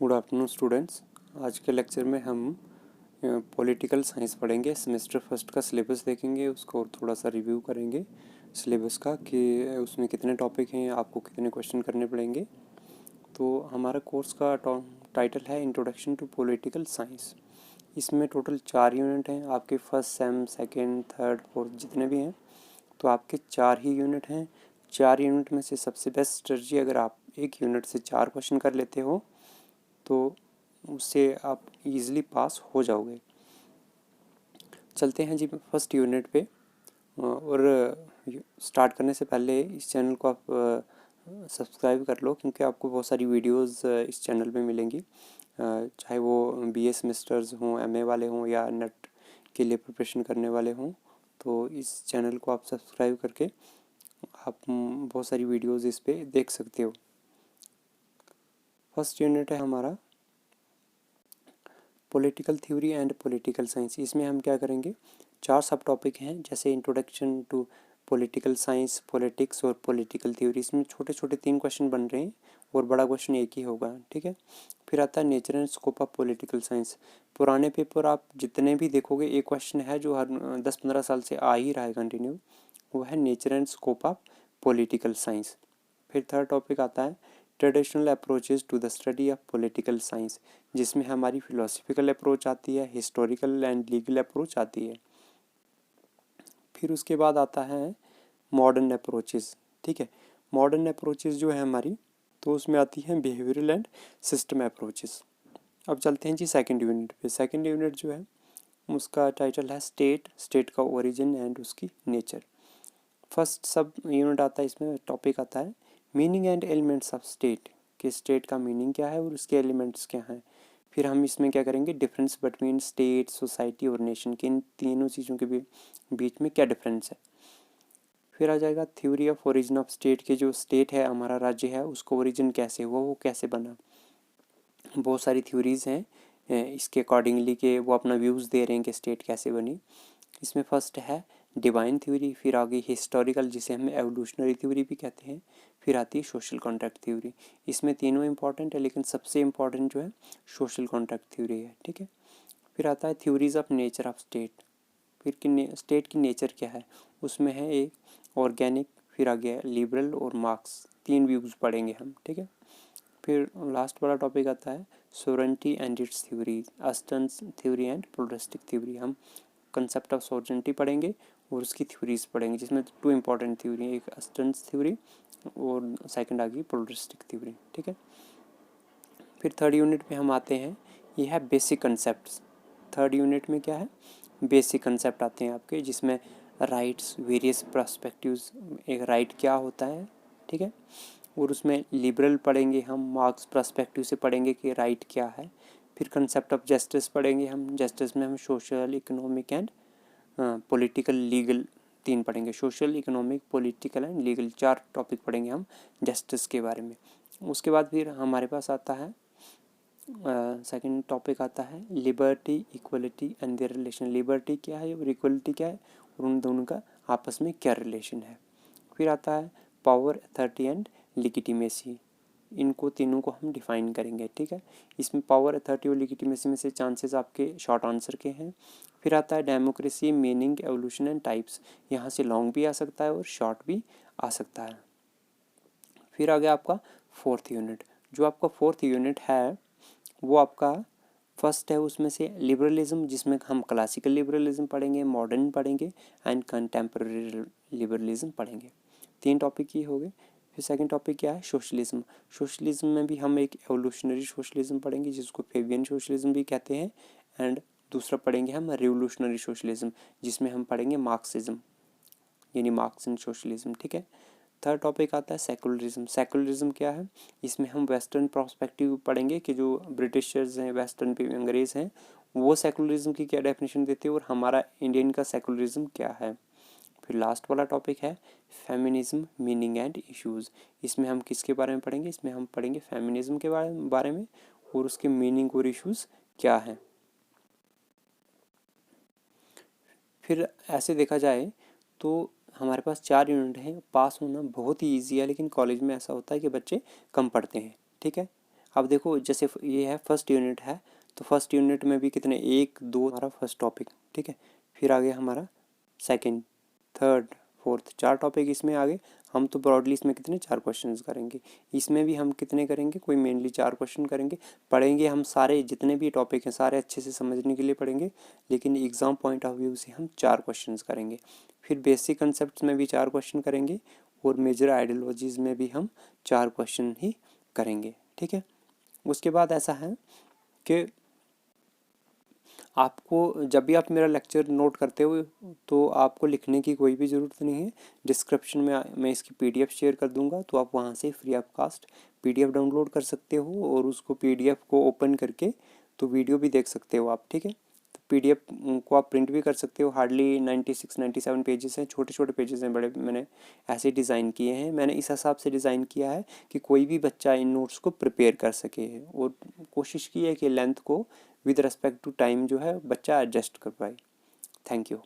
Good afternoon students. आज के lecture में हम पॉलिटिकल साइंस पढ़ेंगे। सेमेस्टर फर्स्ट का सिलेबस देखेंगे, उसको और थोड़ा सा रिव्यू करेंगे सिलेबस का कि उसमें कितने टॉपिक हैं, आपको कितने क्वेश्चन करने पड़ेंगे। तो हमारा कोर्स का टाइटल है इंट्रोडक्शन टू पॉलिटिकल साइंस। इसमें टोटल 4 यूनिट हैं आपके, first sem second third fourth जितने भी हैं, तो आपके 4 ही यूनिट हैं। 4 यूनिट में से सबसे बेस्ट स्ट्रेटजी, अगर आप एक यूनिट से 4 क्वेश्चन कर लेते हो तो उससे आप इजीली पास हो जाओगे। चलते हैं जी फर्स्ट यूनिट पे। और स्टार्ट करने से पहले इस चैनल को आप सब्सक्राइब कर लो, क्योंकि आपको बहुत सारी वीडियोस इस चैनल पे मिलेंगी, चाहे वो बीए सेमेस्टर्स हों, एमए वाले हों या नेट के लिए प्रिपरेशन करने वाले हों। तो इस चैनल को आप सब्सक्राइब करके आप बहुत सारी वीडियोस इस पे देख सकते हो। फर्स्ट यूनिट है हमारा political theory and political science. इसमें हम क्या करेंगे, 4 सब टॉपिक हैं, जैसे introduction to political science, politics और पॉलिटिकल थ्योरी। इसमें छोटे छोटे 3 क्वेश्चन बन रहे हैं और बड़ा क्वेश्चन एक ही होगा, ठीक है। फिर आता है nature and scope of political science. पुराने पेपर आप जितने भी देखोगे, एक क्वेश्चन है जो हर 10-15 साल से आ ही रहा है कंटिन्यू, वो है nature and scope of political science. फिर थर्ड टॉपिक आता है traditional approaches to the study of political science, जिसमें हमारी फिलोसफिकल अप्रोच आती है, हिस्टोरिकल एंड लीगल अप्रोच आती है। फिर उसके बाद आता है मॉडर्न अप्रोचेज, ठीक है। मॉडर्न अप्रोचेज जो है हमारी, तो उसमें आती है बिहेवियरल एंड सिस्टम अप्रोचेज। अब चलते हैं जी सेकंड यूनिट पे। सेकंड यूनिट जो है उसका टाइटल है स्टेट का ओरिजिन एंड उसकी नेचर। फर्स्ट सब यूनिट आता है, इसमें टॉपिक आता है meaning and elements of state, कि स्टेट का मीनिंग क्या है और उसके एलिमेंट्स क्या हैं। फिर हम इसमें क्या करेंगे, डिफरेंस बिटवीन स्टेट, सोसाइटी और नेशन, के इन तीनों चीज़ों के बीच में क्या डिफरेंस है। फिर आ जाएगा theory of origin of state, के जो स्टेट है हमारा राज्य है, उसको ओरिजिन कैसे हुआ, वो कैसे बना। बहुत सारी थ्योरीज हैं इसके अकॉर्डिंगली, के वो अपना व्यूज़ दे रहे हैं कि स्टेट कैसे बनी। इसमें फर्स्ट है डिवाइन थ्योरी, फिर आ गई हिस्टोरिकल, जिसे हम एवोल्यूशनरी थ्योरी भी कहते हैं, फिर आती है सोशल कॉन्ट्रैक्ट थ्योरी। इसमें तीनों इंपॉर्टेंट है, लेकिन सबसे इम्पॉर्टेंट जो है सोशल कॉन्ट्रैक्ट थ्योरी है, ठीक है। फिर आता है theories of nature of state. फिर स्टेट की नेचर क्या है, उसमें है एक ऑर्गेनिक, फिर आ गया लिबरल और मार्क्स, 3 व्यूज़ पढ़ेंगे हम, ठीक है। फिर लास्ट वाला टॉपिक आता है sovereignty and its theory, Austin's theory and pluralistic theory. हम कंसेप्ट ऑफ सोरेंटी पढ़ेंगे और उसकी थ्योरीज पढ़ेंगे, जिसमें 2 इंपॉर्टेंट थ्योरी है, एक अस्टन्स थ्योरी और सेकंड आ गई प्लूरलिस्टिक थ्योरी, ठीक है। फिर थर्ड यूनिट पे हम आते हैं, ये है बेसिक कंसेप्ट। थर्ड यूनिट में क्या है, बेसिक कंसेप्ट आते हैं आपके, जिसमें राइट्स, वेरियस पर्सपेक्टिव्स, एक राइट क्या होता है, ठीक है। और उसमें लिबरल पढ़ेंगे हम, मार्क्स पर्सपेक्टिव से पढ़ेंगे कि राइट क्या है। फिर कंसेप्ट ऑफ जस्टिस पढ़ेंगे हम, जस्टिस में हम social, economic and political, legal 3 पढ़ेंगे, social, economic, political and legal 4 topic पढ़ेंगे हम जस्टिस के बारे में। उसके बाद फिर हमारे पास आता है सेकंड टॉपिक आता है liberty, equality and there relation. Liberty क्या है और इक्वलिटी क्या है, और उन दोनों का आपस में क्या रिलेशन है। फिर आता है पावर, अथॉरिटी एंड लिगिटिमेसी। इनको तीनों को हम डिफाइन करेंगे, ठीक है। इसमें पावर, अथॉरिटी और लिगिटिमेसी में से चांसेस आपके शॉर्ट आंसर के हैं। फिर आता है democracy, meaning, evolution and types. यहाँ से लॉन्ग भी आ सकता है और शॉर्ट भी आ सकता है। फिर आ गया आपका फोर्थ यूनिट। जो आपका फोर्थ यूनिट है वो आपका फर्स्ट है, उसमें से लिबरलिज्म, जिसमें हम क्लासिकल लिबरलिज्म पढ़ेंगे, मॉडर्न पढ़ेंगे एंड कंटेम्प्रेरी लिबरलिज्म पढ़ेंगे। 3 टॉपिक ही हो गए। फिर सेकंड टॉपिक क्या है, सोशलिज्म। सोशलिज्म में भी हम एक एवोल्यूशनरी सोशलिज्म पढ़ेंगे, जिसको फेबियन सोशलिज्म भी कहते हैं। एंड दूसरा पढ़ेंगे हम रिवोल्यूशनरी सोशलिज्म, जिसमें हम पढ़ेंगे मार्क्सिज्म, यानी मार्क्स एंड सोशलिज्म, ठीक है। थर्ड टॉपिक आता है सेकुलरिज्म। सेकुलरिज्म क्या है, इसमें हम वेस्टर्न पर्सपेक्टिव पढ़ेंगे कि जो ब्रिटिशर्स हैं, वेस्टर्न पे अंग्रेज हैं, वो सेकुलरिज्म की क्या डेफिनेशन देते हैं और हमारा इंडियन का सेकुलरिज्म क्या है। फिर लास्ट वाला टॉपिक है फेमिनिज्म, मीनिंग एंड इश्यूज। इसमें हम किसके बारे में पढ़ेंगे, इसमें हम पढ़ेंगे फेमिनिज्म के बारे में और उसके मीनिंग और इश्यूज क्या हैं। फिर ऐसे देखा जाए तो हमारे पास 4 यूनिट हैं, पास होना बहुत ही ईजी है, लेकिन कॉलेज में ऐसा होता है कि बच्चे कम पढ़ते हैं, ठीक है। अब देखो जैसे ये है फर्स्ट यूनिट है, तो फर्स्ट यूनिट में भी कितने 1 2 हमारा फर्स्ट टॉपिक, ठीक है। फिर आगे हमारा सेकंड, थर्ड, फोर्थ, 4 टॉपिक इसमें आगे। हम तो ब्रॉडली इसमें कितने 4 क्वेश्चंस करेंगे। इसमें भी हम कितने करेंगे, कोई मेनली 4 क्वेश्चन करेंगे। पढ़ेंगे हम सारे जितने भी टॉपिक हैं सारे अच्छे से समझने के लिए पढ़ेंगे, लेकिन एग्ज़ाम पॉइंट ऑफ व्यू से हम 4 क्वेश्चंस करेंगे। फिर बेसिक कंसेप्ट में भी 4 क्वेश्चन करेंगे, और मेजर आइडियोलॉजीज़ में भी हम 4 क्वेश्चन ही करेंगे, ठीक है। उसके बाद ऐसा है कि आपको जब भी आप मेरा लेक्चर नोट करते हो तो आपको लिखने की कोई भी ज़रूरत नहीं है। डिस्क्रिप्शन में मैं इसकी पीडीएफ शेयर कर दूंगा, तो आप वहाँ से free of cost PDF download कर सकते हो, और उसको पीडीएफ को ओपन करके तो वीडियो भी देख सकते हो आप, ठीक है। तो पीडीएफ को आप प्रिंट भी कर सकते हो। हार्डली 96-97 पेजेस हैं, छोटे छोटे पेजेस हैं, बड़े मैंने ऐसे डिज़ाइन किए हैं। मैंने इस हिसाब से डिज़ाइन किया है कि कोई भी बच्चा इन नोट्स को प्रिपेयर कर सके, और कोशिश की है कि लेंथ को विद रिस्पेक्ट टू टाइम जो है बच्चा एडजस्ट कर पाए। Thank you.